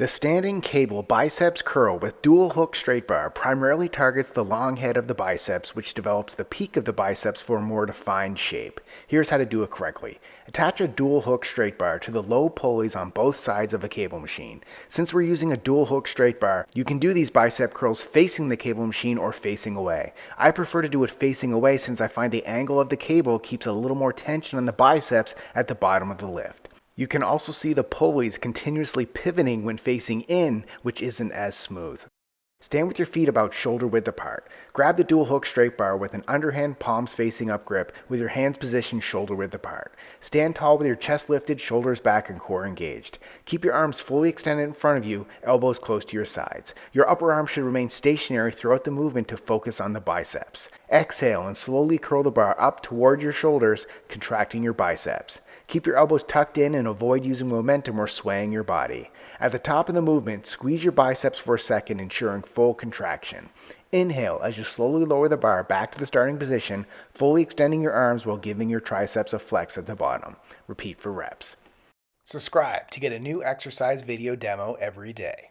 The standing cable biceps curl with dual hook straight bar primarily targets the long head of the biceps, which develops the peak of the biceps for a more defined shape. Here's how to do it correctly. Attach a dual hook straight bar to the low pulleys on both sides of a cable machine. Since we're using a dual hook straight bar, you can do these bicep curls facing the cable machine or facing away. I prefer to do it facing away since I find the angle of the cable keeps a little more tension on the biceps at the bottom of the lift. You can also see the pulleys continuously pivoting when facing in, which isn't as smooth. Stand with your feet about shoulder width apart. Grab the dual hook straight bar with an underhand palms facing up grip with your hands positioned shoulder width apart. Stand tall with your chest lifted, shoulders back, and core engaged. Keep your arms fully extended in front of you, elbows close to your sides. Your upper arm should remain stationary throughout the movement to focus on the biceps. Exhale and slowly curl the bar up toward your shoulders, contracting your biceps. Keep your elbows tucked in and avoid using momentum or swaying your body. At the top of the movement, squeeze your biceps for a second, ensuring full contraction. Inhale as you slowly lower the bar back to the starting position, fully extending your arms while giving your triceps a flex at the bottom. Repeat for reps. Subscribe to get a new exercise video demo every day.